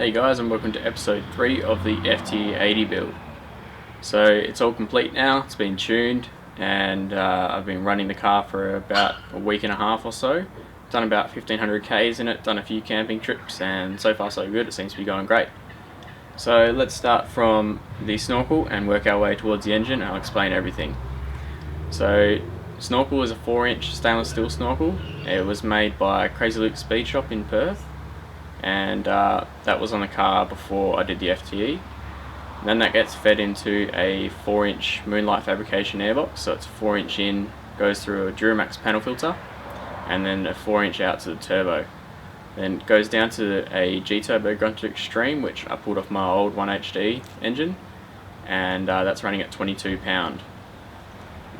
Hey guys, and welcome to episode 3 of the FTE 80 build. So it's all complete now, it's been tuned, and I've been running the car for about a week and a half or so. Done about 1500 Ks in it, done a few camping trips, and so far so good, it seems to be going great. So let's start from the Snorkel and work our way towards the engine, and I'll explain everything. So Snorkel is a 4-inch stainless steel snorkel. It was made by Crazy Luke Speed Shop in Perth, and that was on the car before I did the FTE. And then that gets fed into a 4-inch Moonlight fabrication airbox, so it's 4-inch in, goes through a Duramax panel filter, and then a 4-inch out to the turbo. Then it goes down to a G-Turbo Grunter Extreme, which I pulled off my old 1HD engine, and that's running at 22 pound.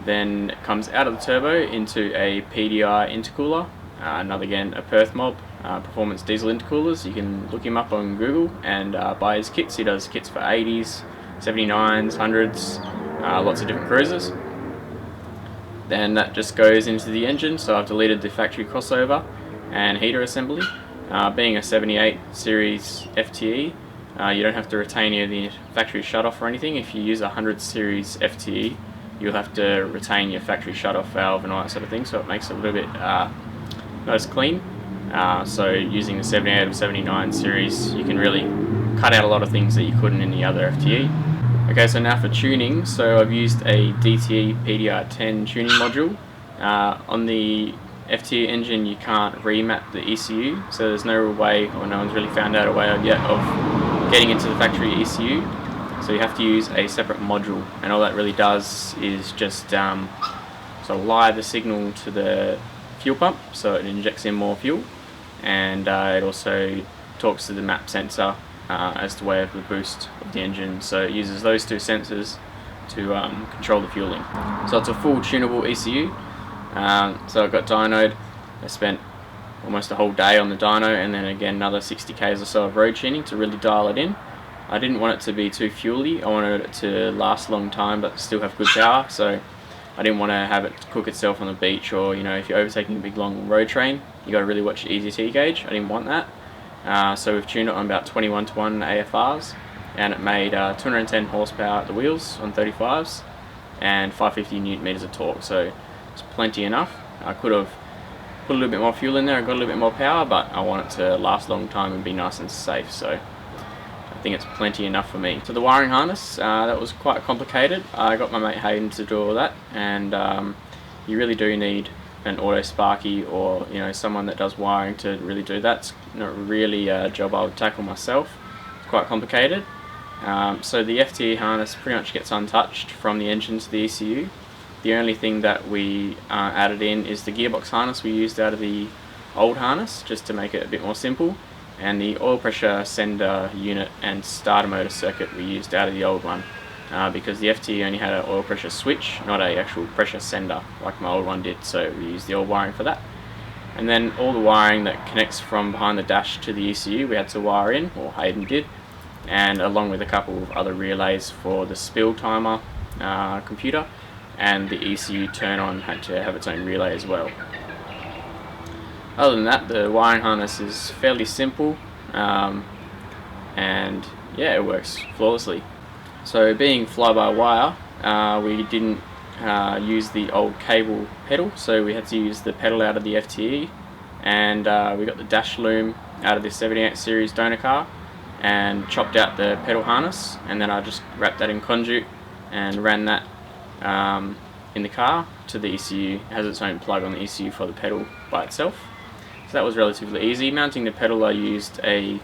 Then it comes out of the turbo into a PDI intercooler, another again a Perth mob, Performance Diesel Intercoolers. You can look him up on Google and buy his kits. He does kits for 80s, 79s, 100s, lots of different cruisers. Then that just goes into the engine, so I've deleted the factory crossover and heater assembly. Being a 78 series FTE, you don't have to retain any of the factory shutoff or anything. If you use a 100 series FTE, you'll have to retain your factory shutoff valve and all that sort of thing, so it makes it a little bit not as clean. So using the 78 or 79 series, you can really cut out a lot of things that you couldn't in the other FTE. Okay, so now for tuning. So I've used a DTE PDR10 tuning module. On the FTE engine you can't remap the ECU, so there's no way, or no one's really found out a way yet of getting into the factory ECU. So you have to use a separate module, and all that really does is just sort of lie the signal to the fuel pump, so it injects in more fuel, and it also talks to the map sensor as the way of the boost of the engine. So it uses those two sensors to control the fueling. So it's a full tunable ECU. So I've got dynoed. I spent almost a whole day on the dyno, and then again another 60 k's or so of road tuning to really dial it in. I didn't want it to be too fuely. I wanted it to last a long time but still have good power, so I didn't want to have it cook itself on the beach, or if you're overtaking a big long road train, you got to really watch your EZT gauge. I didn't want that. So we've tuned it on about 21:1 AFRs, and it made 210 horsepower at the wheels on 35s and 550 newton meters of torque, so it's plenty enough. I could have put a little bit more fuel in there and got a little bit more power, but I want it to last a long time and be nice and safe, so I think it's plenty enough for me. So the wiring harness, that was quite complicated. I got my mate Hayden to do all that, and you really do need an auto sparky or someone that does wiring to really do that. It's not really a job I would tackle myself. It's quite complicated. So the FTE harness pretty much gets untouched from the engine to the ECU. The only thing that we added in is the gearbox harness we used out of the old harness, just to make it a bit more simple, and the oil pressure sender unit and starter motor circuit we used out of the old one, because the FTE only had an oil pressure switch, not a actual pressure sender like my old one did, so we used the old wiring for that. And then all the wiring that connects from behind the dash to the ECU we had to wire in, or Hayden did, and along with a couple of other relays for the spill timer computer, and the ECU turn on had to have its own relay as well. Other than that, the wiring harness is fairly simple, and yeah, it works flawlessly. So being fly-by-wire, we didn't use the old cable pedal, so we had to use the pedal out of the FTE, and we got the dash loom out of the 78 series donor car and chopped out the pedal harness, and then I just wrapped that in conduit and ran that in the car to the ECU. It has its own plug on the ECU for the pedal by itself. So that was relatively easy. Mounting the pedal, I used a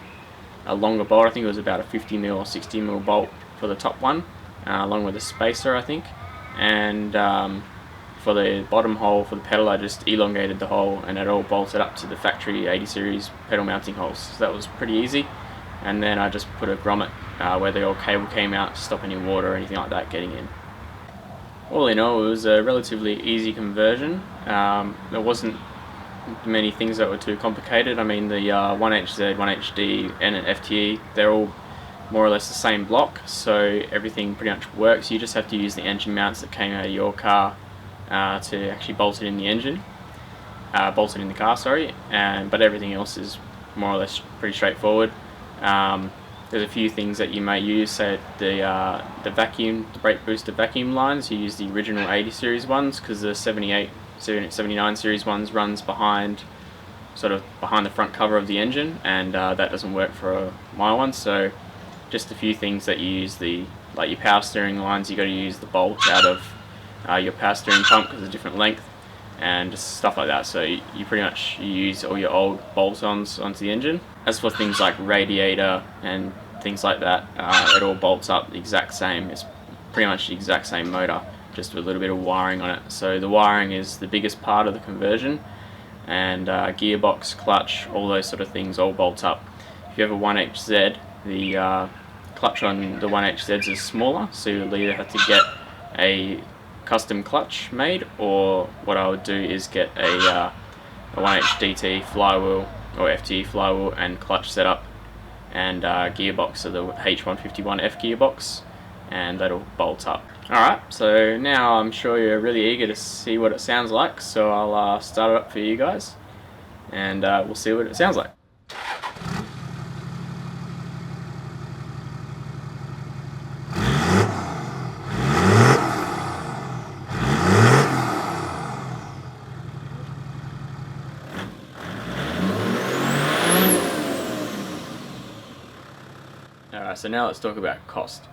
longer bolt. I think it was about a 50mm or 60mm bolt for the top one, along with a spacer I think, and for the bottom hole for the pedal I just elongated the hole, and it all bolted up to the factory 80 series pedal mounting holes. So that was pretty easy, and then I just put a grommet where the old cable came out to stop any water or anything like that getting in. All in all, it was a relatively easy conversion. There wasn't many things that were too complicated. I mean, the 1HZ, 1HD and an FTE, they're all more or less the same block, so everything pretty much works. You just have to use the engine mounts that came out of your car to actually bolt it in the engine, bolt it in the car, sorry, but everything else is more or less pretty straightforward. There's a few things that you may use. So the brake booster vacuum lines, you use the original 80 series ones, because the 79 series ones runs sort of behind the front cover of the engine, and that doesn't work for my one. So just a few things that you use, like your power steering lines, you got to use the bolt out of your power steering pump because it's a different length, and just stuff like that. So you pretty much use all your old bolt-ons onto the engine. As for things like radiator and things like that, it all bolts up the exact same. It's pretty much the exact same motor, just with a little bit of wiring on it. So the wiring is the biggest part of the conversion, and gearbox, clutch, all those sort of things all bolt up. If you have a 1HZ, the clutch on the 1HZs is smaller, so you'll either have to get a custom clutch made, or what I would do is get a 1HD flywheel or FTE flywheel and clutch setup and gearbox, so the H151F gearbox, and that'll bolt up. Alright, so now I'm sure you're really eager to see what it sounds like, so I'll start it up for you guys, and we'll see what it sounds like. Alright, so now let's talk about cost.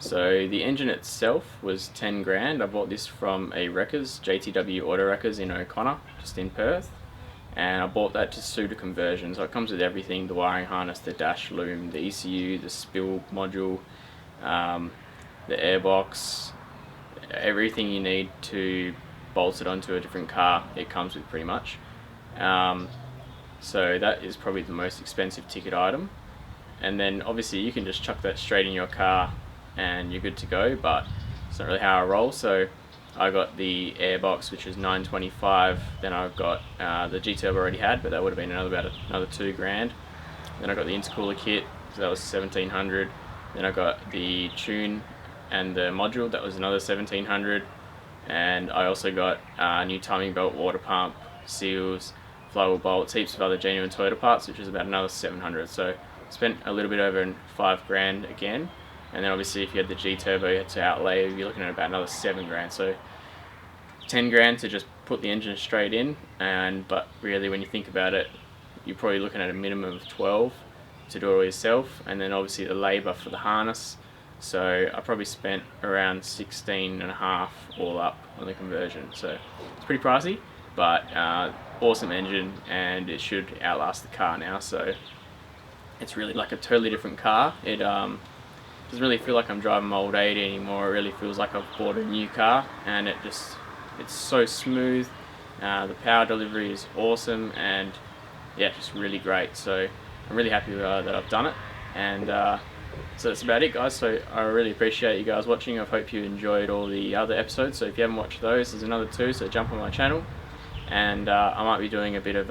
So the engine itself was 10 grand. I bought this from a wreckers, JTW Auto Wreckers in O'Connor, just in Perth, and I bought that to suit a conversion. So it comes with everything: the wiring harness, the dash loom, the ECU, the spill module, the airbox, everything you need to bolt it onto a different car, it comes with pretty much. So that is probably the most expensive ticket item. And then obviously you can just chuck that straight in your car and you're good to go, but it's not really how I roll. So I got the airbox, which is $925. Then I've got the G-Turbo already had, but that would have been about another 2 grand. Then I got the intercooler kit, so that was $1,700. Then I got the tune and the module, that was another $1,700. And I also got a new timing belt, water pump, seals, flywheel bolts, heaps of other genuine Toyota parts, which is about another $700. So spent a little bit over 5 grand again. And then obviously if you had the G-Turbo you had to outlay, you're looking at about another 7 grand. So 10 grand to just put the engine straight in, but really when you think about it, you're probably looking at a minimum of 12 to do it all yourself, and then obviously the labour for the harness. So I probably spent around 16.5 all up on the conversion. So it's pretty pricey, but awesome engine, and it should outlast the car now. So it's really like a totally different car. It doesn't really feel like I'm driving my old 80 anymore. It really feels like I've bought a new car, and it's so smooth. The power delivery is awesome, and yeah, just really great. So I'm really happy that I've done it, and so that's about it, guys. So I really appreciate you guys watching. I hope you enjoyed all the other episodes. So if you haven't watched those, there's another 2, so jump on my channel, and I might be doing a bit of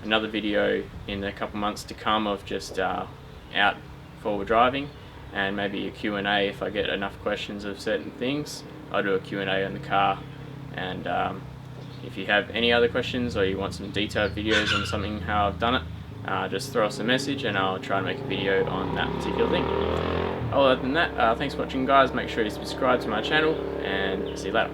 another video in a couple months to come of just out forward driving, and maybe a Q&A if I get enough questions of certain things. I'll do a Q&A on the car, and if you have any other questions or you want some detailed videos on something, how I've done it, just throw us a message and I'll try and make a video on that particular thing. Other than that, thanks for watching, guys. Make sure you subscribe to my channel, and see you later.